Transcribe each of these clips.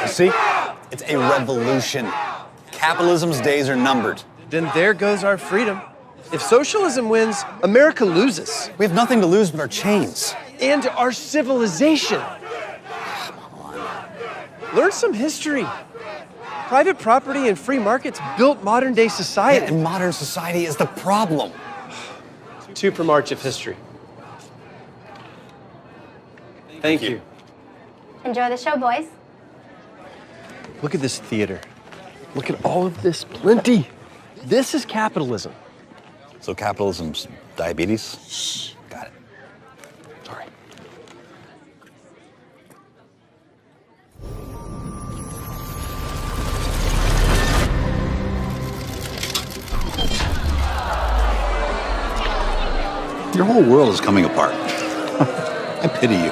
See? It's a revolution. Capitalism's days are numbered. Then there goes our freedom. If socialism wins, America loses. We have nothing to lose but our chains. And our civilization. Come on. Learn some history. Private property and free markets built modern-day society. And modern society is the problem. 2 per March of history. Thank you. Enjoy the show, boys. Look at this theater. Look at all of this plenty. This is capitalism. So capitalism's diabetes? Shh. Got it. Sorry. Your whole world is coming apart. I pity you.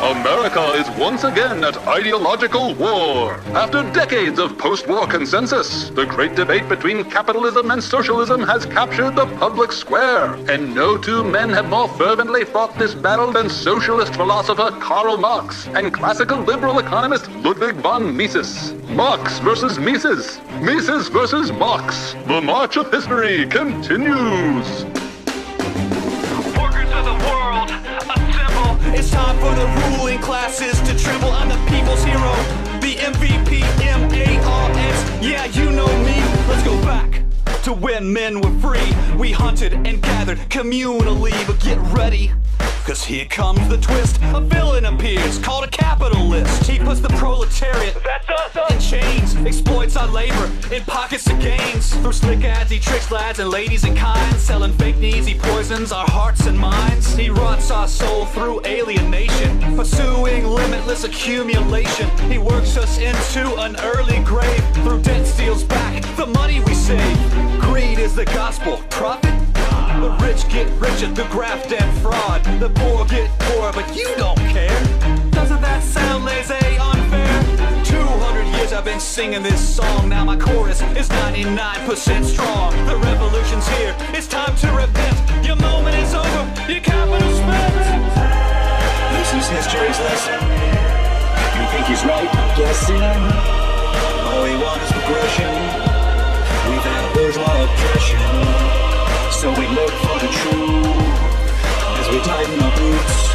America is once again at ideological war. After decades of post-war consensus, the great debate between capitalism and socialism has captured the public square. And no 2 men have more fervently fought this battle than socialist philosopher Karl Marx and classical liberal economist Ludwig von Mises. Marx versus Mises. Mises versus Marx. The march of history continues. It's time for the ruling classes to tremble. I'm the people's hero, the MVP, MARX. Yeah, you know me. Let's go back to when men were free. We hunted and gathered communally, but get ready, cause here comes the twist. A villain appears, called a capitalist. He puts the proletariat, that's us, in chains, exploits our labor in pockets of gains. Through slick ads, he tricks lads and ladies in kind. Selling fake needs, he poisons our hearts and minds. He rots our soul through alienation, pursuing limitless accumulation. He works us into an early grave. Through debt steals back the money we save. Greed is the gospel, profit. The rich get richer through graft and fraud. The poor get poorer, but you don't care. Doesn't that sound laissez unfair? 200 years I've been singing this song. Now my chorus is 99% strong. The revolution's here, it's time to repent. Your moment is over, your capital spent. This is history's lesson. You think he's right? Guessing. All we want is progression. We've had bourgeois oppression. So we look for the truth as we tighten our boots.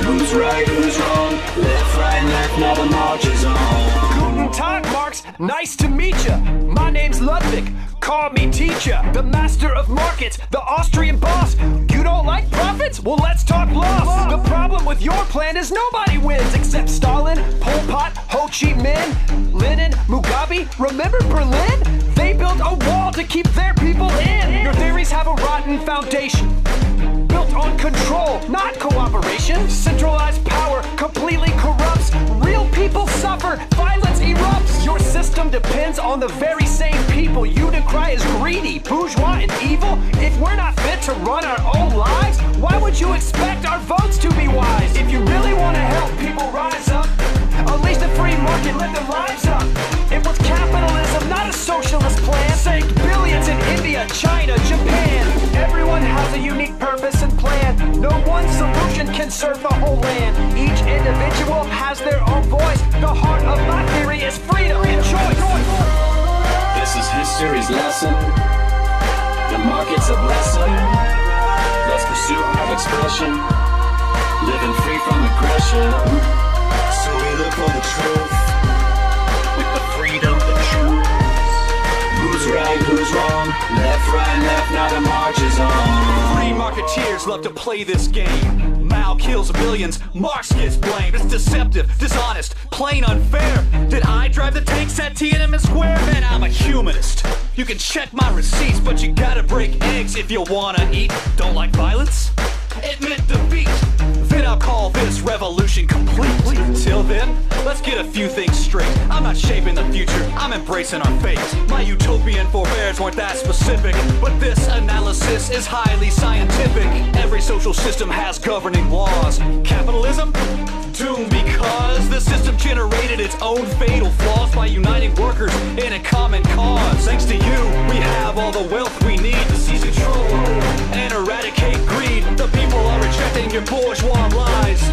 Who's right, who's wrong? Left, right, left, now the march is on. Guten Tag, Marx. Nice to meet ya. My name's Ludwig. Call me teacher. The master of markets, the Austrian boss. You don't like profits? Well, let's talk loss. The problem with your plan is nobody wins except Stalin, Pol Pot, Ho Chi Minh, Lenin, Mugabe. Remember Berlin? They built a wall to keep their people in. Your theories have a rotten foundation, built on control, not cooperation. Centralized power completely corrupts. Real people suffer, violence erupts. Your system depends on the very same people you decry as greedy, bourgeois, and evil. If we're not fit to run our own lives, why would you expect our votes to be wise? If you really want to help people rise up, unleash the free market, let their lives up. It was capitalism, not a socialist plan. Saved billions in India, China, Japan. Everyone has a unique purpose and plan. No one solution can serve the whole land. Each individual has their own voice. The heart of my theory is freedom and choice. This is history's lesson. The market's a blessing. Let's pursue our expression, living free from aggression. So we look for the truth with the freedom to choose. Who's right, who's wrong? Left, right, left, now the march is on. Free marketeers love to play this game. Mao kills billions, Marx gets blamed. It's deceptive, dishonest, plain unfair. Did I drive the tanks at Tiananmen Square? Man, I'm a humanist. You can check my receipts, but you gotta break eggs if you wanna eat. Don't like violence? Admit defeat. Then I'll call this revolution complete. Till then, let's get a few things straight. I'm not shaping the future, I'm embracing our fate. My utopian forebears weren't that specific, but this analysis is highly scientific. Every social system has governing laws. Capitalism? Doomed because the system generated its own fatal flaws by uniting workers in a common cause. Thanks to you, we have all the wealth we need to seize control and eradicate greed. The people are rejecting your bourgeois lies.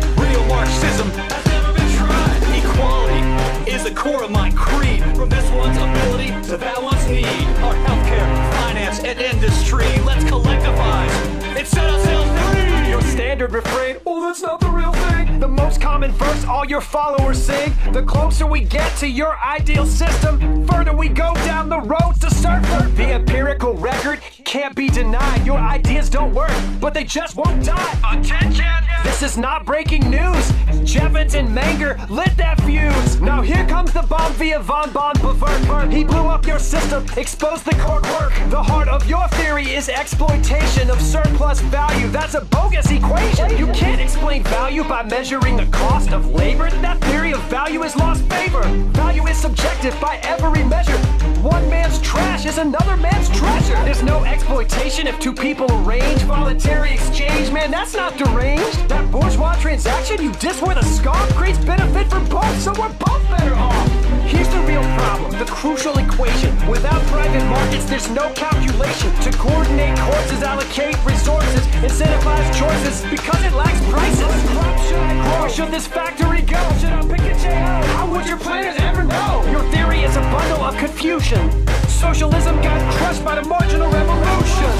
it's not the real thing. The most common verse all your followers sing. The closer we get to your ideal system, further we go down the road to surfer. The empirical record can't be denied. Your ideas don't work, but they just won't die. Attention! This is not breaking news. Jevons and Menger lit that fuse. Now here comes the bomb via von Bevert. He blew up your system, exposed the core work. The heart of your theory is exploitation of surplus value. That's a bogus equation. You can't explain value by measuring the cost of labor. That theory of value has lost favor. Value is subjective by every measure. One man's trash is another man's treasure. There's no exploitation if two people arrange voluntary exchange. Man, that's not deranged. That bourgeois transaction you diss with a scarf creates benefit for both, so we're both better off. Here's the real problem, the crucial equation. Without private markets, there's no calculation to coordinate courses, allocate resources, incentivize choices because it lacks prices. What crop should I grow? Where should this factory go? Should I pick a J.O.? How would your planners ever know? Your theory is a bundle of confusion. Socialism got crushed by the marginal revolution.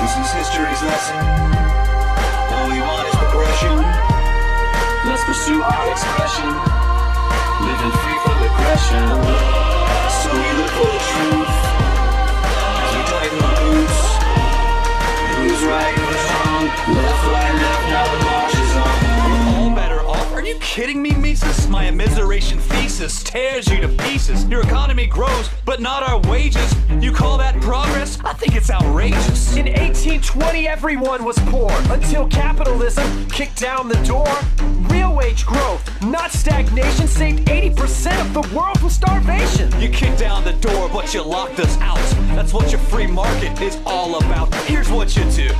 This is history's lesson. All we want is progression. Let's pursue our expression. Living free from aggression. So we look for the truth. As we tighten the boots. Who's right, who's wrong? Left, right, left, now the march is on. All better off? Are you kidding me, Mises? My immiseration thesis tears you to pieces. Your economy grows, but not our wages. You call that progress? I think it's outrageous. In 1820, everyone was poor until capitalism kicked down the door. Real wage growth, not stagnation, saved 80% of the world from starvation. You kicked down the door, but you locked us out. That's what your free market is all about. Here's what you do.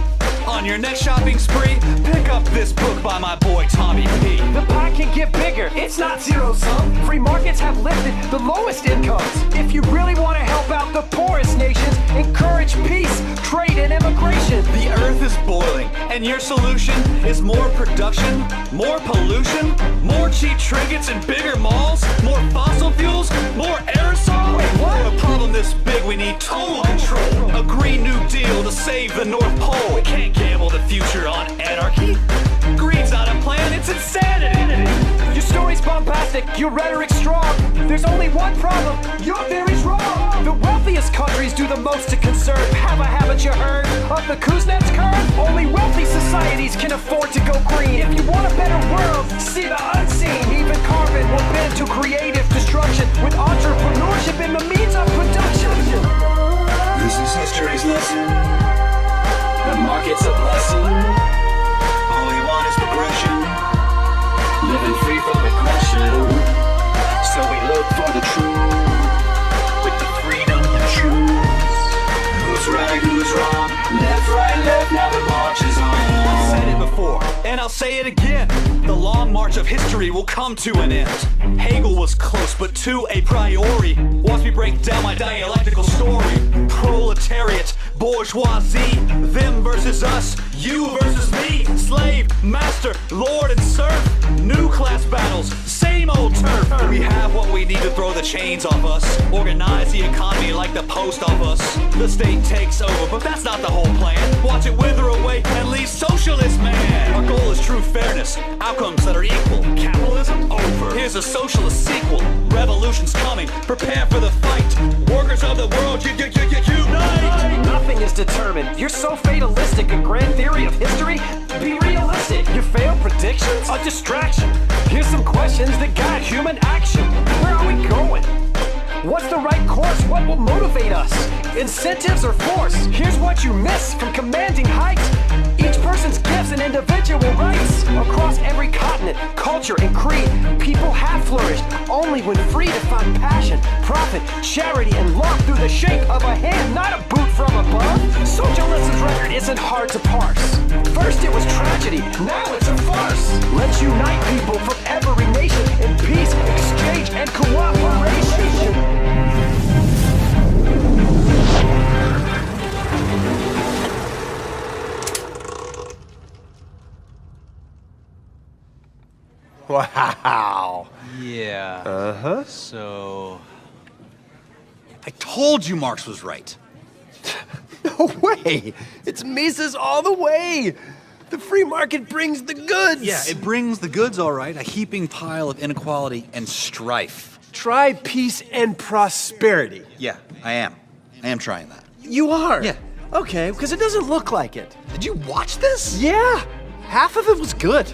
On your next shopping spree, pick up this book by my boy Tommy P. The pie can get bigger, it's not zero sum. Free markets have lifted the lowest incomes. If you really want to help out the poorest nations, encourage peace, trade, and immigration. The earth is boiling, and your solution is more production, more pollution, more cheap trinkets and bigger malls, more fossil fuels, more aerosol. Wait, what? For a problem this big, we need total control. A Green New Deal to save the North Pole. We can't gamble the future on anarchy. Greed's not a plan, it's insanity. Your story's bombastic, your rhetoric's strong. There's only one problem, your theory's wrong. The wealthiest countries do the most to conserve. Haven't you heard of the Kuznets curve? Only wealthy societies can afford to go green. If you want a better world, see the unseen. Even carbon will bend to creative destruction with entrepreneurship in the means of production. This is history's lesson. The market's a blessing. All we want is progression. Living free from aggression. So we look for the truth. With the freedom to choose. Who's right, who's wrong? Left, right, left, now the march is on. Said it before, and I'll say it again. The long march of history will come to an end. Hegel was close, but to a priori. Watch me break down my dialectical story. Proletariat, bourgeoisie, them versus us, you versus me. Slave, master, lord and serf. New class battles, same old turf. We have what we need to throw the chains off us. Organize the economy like the post office. The state takes over, but that's not the whole plan. Watch it wither away and leave socialist man. Our goal is true fairness, outcomes that are equal. Capitalism over. Here's a socialist sequel. Revolution's coming, prepare for the fight. Workers of the world, unite. Nothing is determined. You're so fatalistic. A grand theory of history? Be realistic. Your failed predictions? A distraction. Here's some questions that guide human action. Where are we going? What's the right course? What will motivate us? Incentives or force? Here's what you miss from commanding heights. Each person's gifts and individual rights. Across every continent, culture, and creed, people have flourished only when free to find passion, profit, charity, and love through the shake of a hand, not a boot from above. Socialism's record isn't hard to parse. First it was tragedy, now it's a farce. Let's unite people from every nation in peace, exchange, and cooperation. Wow. Yeah. Uh-huh. So... I told you Marx was right. No way. It's Mises all the way. The free market brings the goods. Yeah, it brings the goods, all right. A heaping pile of inequality and strife. Try peace and prosperity. Yeah, I am. I am trying that. You are? Yeah. Okay, because it doesn't look like it. Did you watch this? Yeah, half of it was good.